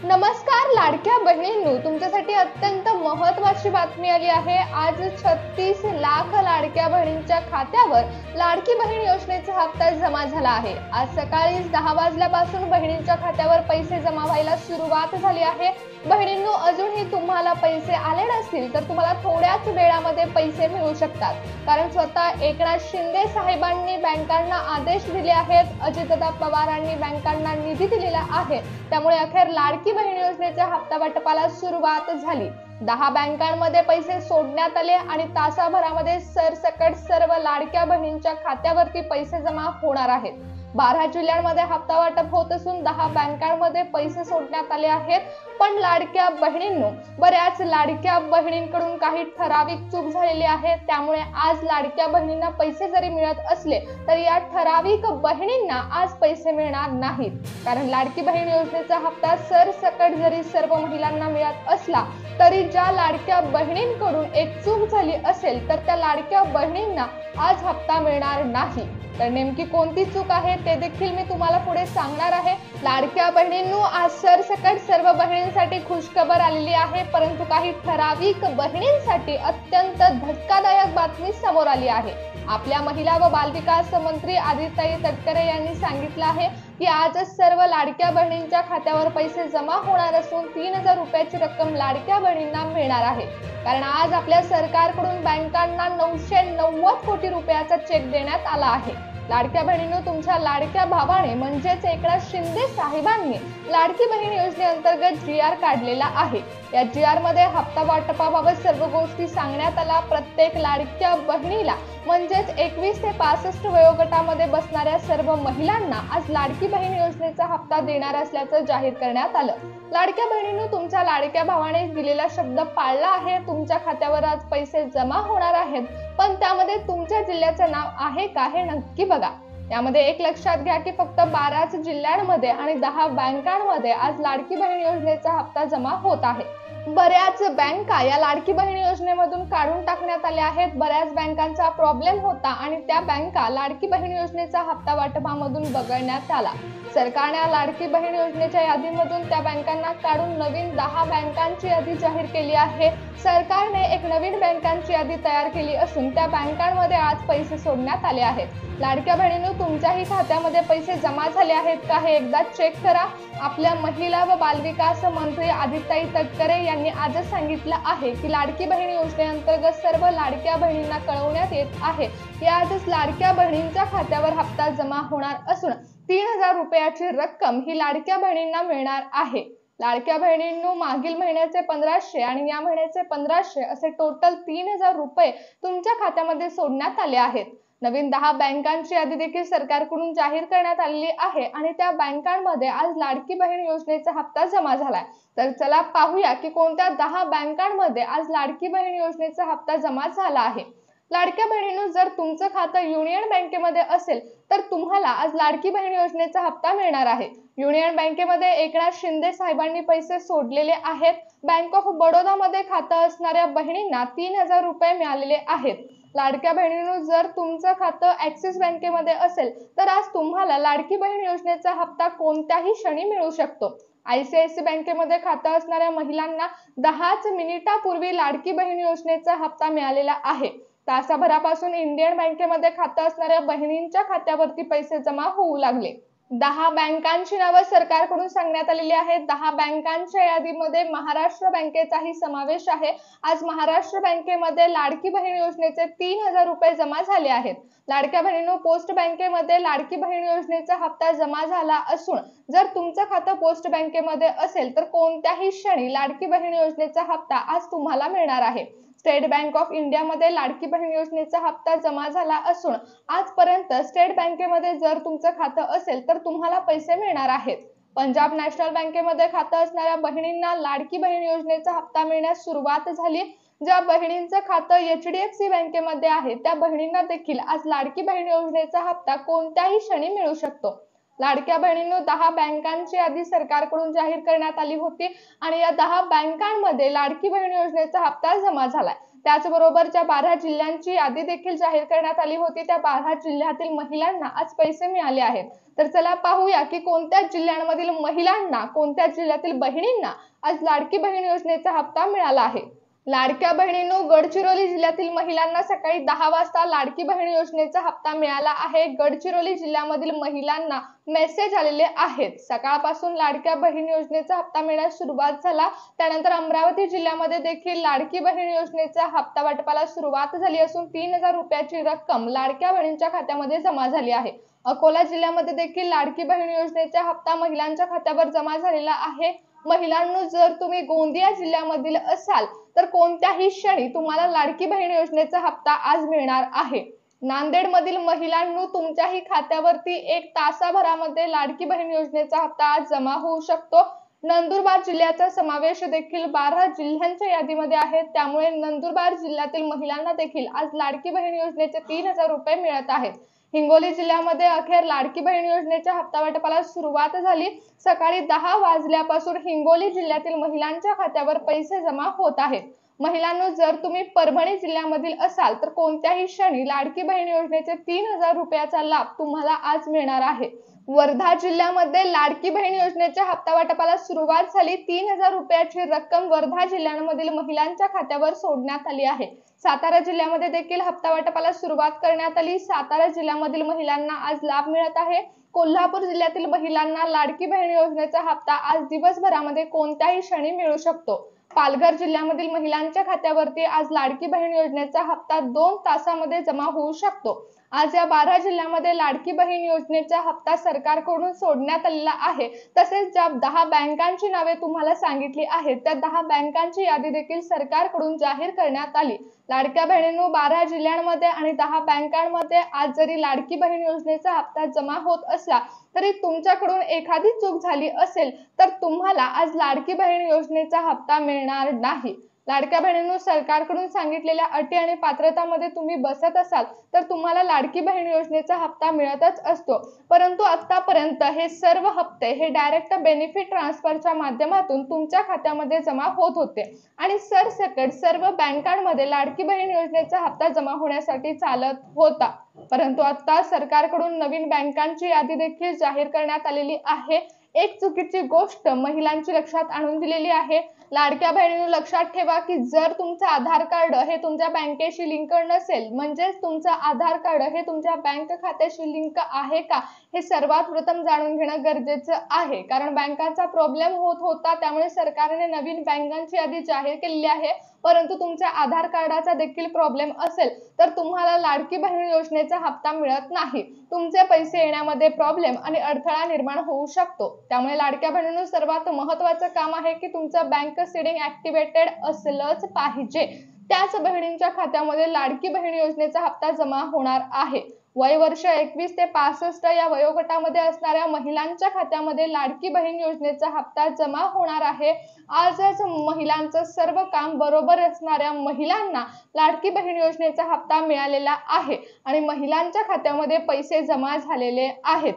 नमस्कार लाडक्या बहिणींनो, तुमच्यासाठी अत्यंत महत्त्वाची बातमी आली आहे। आज 36 लाख लाडक्या बहिणींच्या खात्यावर लाडकी बहीण योजनेचा हप्ता जमा झाला आहे। आज सकाळी 10 वाजल्यापासून बहिणींच्या खात्यावर पैसे जमा व्हायला सुरुवात झाली आहे। बहिणींनो, अजूनही तुम्हाला पैसे आले नसतील तर तुम्हाला थोड्याच वेळामध्ये पैसे मिळू शकतात, कारण स्वतः एकनाथ शिंदे साहेबांनी बँकांना आदेश दिले आहेत। अजितदादा पवारांनी बँकांना निधी दिलेला आहे, त्यामुळे अखेर लाडकी बहीण योजनेच्या हप्ता वाटपाला सुरुवात झाली। 10 बँकांमध्ये पैसे सोडण्यात आले आणि तासाभरामध्ये सरसकट सर्व लाडक्या बहिणींच्या खात्यावरती पैसे जमा होणार आहेत। 12 जिल्ह्यांमध्ये हप्ता वाटप होत असून 10 बँकांमध्ये पैसे सोडण्यात आले आहेत। पण लाडक्या बहिणींनो, बऱ्याच लाडक्या बहिणींकडून काही ठराविक चूक झालेली आहे, त्यामुळे आज लाडक्या बहिणींना पैसे जरी मिळत असले तरी या ठराविक बहिणींना आज पैसे मिळणार नाहीत, कारण लाडकी बहीण योजनेचा हप्ता सरसकट जरी सर्व महिलांना मिळत असला तरी ज्या लाडक्या बहिणींकडून एक चूक झाली असेल तर त्या लाडक्या बहिणींना आज हप्ता मिळणार नाही। तर नेमकी कोणती चूक आहे ते देखील मी तुम्हाला पुढे सांगणार आहे। लाडक्या बहिणींनो, आज सरसकट सर्व बहिणींसाठी खुशखबर आलेली आहे, परंतु काही ठराविक बहिणींसाठी अत्यंत धक्कादायक बातमी समोर आली आहे। आपल्या महिला व बालविकास मंत्री आदिताई तटकरे यांनी सांगितलं आहे की आज सर्व लाडक्या बहिणींच्या खात्यावर पैसे जमा होणार असून 3000 रुपयाची रक्कम लाडक्या बहिणींना मिळणार आहे, कारण आज आपल्या सरकारकडून बँकांना 990 कोटी रुपयाचा चेक देण्यात आला आहे। लाडक्या बहिणींनो, तुमच्या लाडक्या भावाने म्हणजेच एकनाथ शिंदे साहेबांनी लाडकी बहीण योजनेअंतर्गत GR काढलेला आहे। या GR मध्ये हप्ता वाटपाबाबत सर्व गोष्टी सांगण्यात आला। प्रत्येक लाडक्या बहिणीला म्हणजेच 21 ते 65 वयोगटामध्ये बसणाऱ्या सर्व महिलांना आज लाडकी बहीण योजनेचा हप्ता देणार असल्याचं जाहीर करण्यात आलं। लाडक्या बहिणींनो, तुमच्या लाडक्या भावाने दिलेला शब्द पाळला आहे। तुमच्या खात्यावर आज पैसे जमा होणार आहेत, पण त्यामध्ये तुमच्या जिल्ह्याचं नाव आहे का हे नक्की बघा। यामध्ये एक लक्षात घ्या की फक्त 12 जिल्ह्यांमध्ये आणि 10 बँकांमध्ये आज लाडकी बहीण योजनेचा हप्ता जमा होत आहे। बऱ्याच बँका या लाडकी बहीण योजनेमधून काढून टाकण्यात आल्या आहेत। बऱ्याच बँकांचा प्रॉब्लेम होता आणि त्या बँका लाडकी बहीण योजनेचा हप्ता वाटपामधून वगळण्यात आला। सरकारने लाडकी बहीण योजनेच्या यादीमधून त्या बँकांना काढून नवीन 10 बँकांची यादी जाहीर केली आहे। सरकारने एक नवीन बँकांची यादी तयार केली असून त्या बँकांमध्ये आज पैसे सोडण्यात आले आहेत। लाडक्या बहिणींनो, तुमच्याही खात्यामध्ये पैसे जमा झाले आहेत का हे एकदा चेक करा। आपल्या महिला व बालविकास मंत्री आदिताई तटकरे यांनी आजच सांगितलं आहे की लाडकी बहीण योजनेअंतर्गत सर्व लाडक्या बहिणींना कळवण्यात येत आहे की आजच लाडक्या बहिणींच्या खात्यावर हप्ता जमा होणार असून 3000 रुपयाची रक्कम ही लाडक्या बहिणींना मिळणार आहे। लाडक्या बहिणींनो, मागील महिन्याचे 1500 आणि या महिन्याचे 1500 असे टोटल 3000 रुपये तुमच्या खात्यामध्ये सोडण्यात आले आहेत। नवीन 10 बँकांची यादी देखील सरकारकडून जाहीर करण्यात आलेली आहे आणि त्या बँकांमध्ये आज लाडकी बहीण योजनेचा हप्ता जमा झालाय। तर चला पाहूया की कोणत्या 10 बँकांमध्ये आज लाडकी बहीण योजनेचा हप्ता जमा झाला आहे। लाडक्या बहिणींनो, जर तुमचं खातं युनियन बँकेमध्ये असेल तर तुम्हाला आज लाडकी बहीण योजनेचा हप्ता मिळणार आहे। युनियन बँकेमध्ये एकनाथ शिंदे साहेबांनी पैसे सोडलेले आहेत। बँक ऑफ बडोदा मध्ये खातं असणाऱ्या बहिणींना 3000 रुपये मिळालेले आहेत। लाडक्या बहिणींनो, जर तुमचं खातं ऍक्सिस बँकेमध्ये असेल तर आज तुम्हाला लाडकी बहीण योजनेचा हप्ता कोणत्याही क्षणी मिळू शकतो। ICICI बँकेमध्ये खातं असणाऱ्या महिलांना 10 मिनिटापूर्वी लाडकी बहीण योजनेचा हप्ता मिळालेला आहे। तासाभरापासून इंडियन बँकेमध्ये खातं असणाऱ्या बहिणींच्या खात्यावरती पैसे जमा होऊ लागले। 10 बँकांची नावे सरकारकडून सांगण्यात आलेली आहेत। 10 बँकांच्या यादीमध्ये महाराष्ट्र बँकेचाही समावेश आहे। आज महाराष्ट्र बँकेमध्ये लाडकी बहीण योजनेचे 3000 रुपये जमा झाले आहेत। लाडक्या बहिणींनो, पोस्ट बँकेमध्ये लाडकी बहीण योजनेचा हप्ता जमा झाला असून जर तुमचं खातं पोस्ट बँकेमध्ये असेल तर कोणत्याही क्षणी लाडकी बहीण योजनेचा हप्ता आज तुम्हाला मिळणार आहे। स्टेट बँक ऑफ इंडिया मध्ये लाडकी बहीण योजनेचा हप्ता जमा झाला असून आजपर्यंत स्टेट बँकेमध्ये जर तुमचं खातं असेल तर तुम्हाला पैसे मिळणार आहेत। पंजाब नॅशनल बँकेमध्ये खातं असणाऱ्या बहिणींना लाडकी बहीण योजनेचा हप्ता मिळण्यास सुरुवात झाली। ज्या बहिणींचं खातं HDFC बँकेमध्ये आहे त्या बहिणींना देखील आज लाडकी बहीण योजनेचा हप्ता कोणत्याही क्षणी मिळू शकतो। लाडक्या बहिणींनो, 10 बँकांची यादी सरकारकडून जाहीर करण्यात आली होती आणि या 10 बँकांमध्ये लाडकी बहीण योजनेचा हप्ता जमा झालाय। त्याचबरोबर ज्या 12 जिल्ह्यांची यादी देखील जाहीर करण्यात आली होती, त्या 12 जिल्ह्यातील महिलांना आज पैसे मिळाले आहेत। तर चला पाहूया की कोणत्या जिल्ह्यांमधील महिलांना, कोणत्या जिल्ह्यातील बहिणींना आज लाडकी बहीण योजनेचा हप्ता मिळाला आहे। लाडक्या बहिणींनो, गडचिरोली जिल्ह्यातील महिलांना सकाळी 10 वाजता लाडकी बहीण योजनेचा हप्ता मिळाला आहे। गडचिरोली जिल्ह्यामधील महिलांना मेसेज आलेले आहेत। सकाळपासून लाडक्या बहीण योजनेचा हप्ता मिळण्यास सुरुवात झाला। त्यानंतर अमरावती जिल्ह्यामध्ये देखील लाडकी बहीण योजनेचा हप्ता वाटपाला सुरुवात झाली असून 3000 रुपयाची रक्कम लाडक्या बहिणींच्या खात्यामध्ये जमा झाली आहे। अकोला जिल्ह्यामध्ये देखील लाडकी बहीण योजनेचा हप्ता महिलांच्या खात्यावर जमा झालेला आहे। महिलांनो, जर तुम्ही गोंदिया जिल्ह्यामधील असाल तर कोणत्याही क्षणी तुम्हाला लाडकी बहीण योजनेचा हप्ता आज मिळणार आहे। नांदेडमधील महिलांनो, तुमच्याही खात्यावरती 1 तासाभरामध्ये लाडकी बहीण योजनेचा हप्ता आज जमा होऊ शकतो। नंदुरबार जिल्ह्याचा समावेश देखील 12 जिल्ह्यांच्या यादीमध्ये आहे, त्यामुळे नंदुरबार जिल्ह्यातील महिलांना देखील आज लाडकी बहीण योजनेचे 3000 रुपये मिळत आहेत। हिंगोली जिल्ह्यामध्ये अखेर लाडकी बहीण योजनेच्या हप्ता वाटपाला सुरुवात झाली। सकाळी 10 वाजल्यापासून हिंगोली जिल्ह्यातील महिलांच्या खात्यावर पैसे जमा होत आहेत। महिलांनो, जर तुम्ही परभणी जिल्ह्यामधील असाल तर कोणत्याही क्षणी लाडकी बहीण योजनेचे 3000 रुपयाचा लाभ तुम्हाला आज मिळणार आहे। वर्धा जिल्ह्यामध्ये लाडकी बहीण योजनेच्या हप्ता वाटपाला सुरुवात झाली। 3000 रुपयाची रक्कम वर्धा जिल्ह्यामधील महिलांच्या खात्यावर सोडण्यात आली आहे। सातारा जिल्ह्यामध्ये देखील हप्ता वाटपाला सुरुवात करण्यात आली। सातारा जिल्ह्यामधील महिलांना आज लाभ मिळत आहे। कोल्हापूर जिल्ह्यातील महिलांना लाडकी बहीण योजनेचा हप्ता आज दिवसभरामध्ये कोणत्याही क्षणी मिळू शकतो। पालघर जिल्ह्यामधील महिलांच्या खात्यावरती आज लाडकी बहीण योजनेचा हप्ता 2 तासामध्ये जमा होऊ शकतो। आज या 12 जिल्ह्यामध्ये लाडकी बहीण योजनेचा हप्ता सरकारकडून सोडण्यात आलेला आहे। तसेच ज्या 10 बँकांची नावे तुम्हाला सांगितली आहेत, त्या 10 बँकांची यादी देखील सरकारकडून जाहीर करण्यात आली। लाडक्या बहिणींनो, 12 जिल्ह्यांमध्ये आणि 10 बँकांमध्ये आज जरी लाडकी बहीण योजनेचा हप्ता जमा होत असला तरी तुमच्याकडून एखादी चूक झाली असेल तर तुम्हाला आज लाडकी बहीण योजनेचा हप्ता मिळणार नाही। लाडक्या बहिणींनो, सरकारकडून सांगितलेल्या अटी आणि पात्रतामध्ये तुम्ही बसत असाल तर तुम्हाला लाडकी बहीण योजनेचा हप्ता मिळतच असतो। परंतु आतापर्यंत हे सर्व हप्ते हे डायरेक्ट बेनिफिट ट्रान्सफरच्या माध्यमातून तुमच्या खात्यामध्ये जमा होत होते आणि सरसकट सर्व बँकांमध्ये लाडकी बहीण योजनेचा हप्ता जमा होण्यासाठी चालत होता। परंतु आता सरकारकडून नवीन बँकांची यादी देखील जाहीर करण्यात आलेली आहे। एक चुकीची गोष्ट महिलांची लक्षात आणून दिलेली आहे। लाडक्या बहिणींनो, लक्षात ठेवा की जर तुमचं आधार कार्ड हे तुमच्या बँकेशी लिंक नसेल, म्हणजे तुमचं आधार कार्ड हे तुमच्या बँक खात्याशी लिंक आहे का, हे सर्वात प्रथम जाणून घेणं गरजेचं आहे। कारण बँकांचा प्रॉब्लेम होत होता, त्यामुळे सरकारने नवीन बँकांची यादी जाहीर केलेली आहे। परंतु तुमच्या आधार कार्डाचा देखील प्रॉब्लेम असेल तर तुम्हाला लाडकी बहीण योजनेचा हप्ता मिळत नाही। तुमचे पैसे येण्यामध्ये प्रॉब्लेम आणि अडथळा निर्माण होऊ शकतो। त्यामुळे लाडक्या बहिणींनो, सर्वात महत्त्वाचं काम आहे की तुमचं बँक सीडिंग ऍक्टिव्हेटेड असलंच पाहिजे। त्याच बहिणींच्या खात्यामध्ये लाडकी बहीण योजनेचा हप्ता जमा होणार आहे। वय वर्ष 21 ते 65 या वयोगटामध्ये असणाऱ्या महिलांच्या खात्यामध्ये लाडकी बहीण योजनेचा हप्ता जमा होणार आहे। आजच महिलांचं सर्व काम बरोबर असणाऱ्या महिलांना लाडकी बहीण योजनेचा हप्ता मिळालेला आहे आणि महिलांच्या खात्यामध्ये पैसे जमा झालेले आहेत।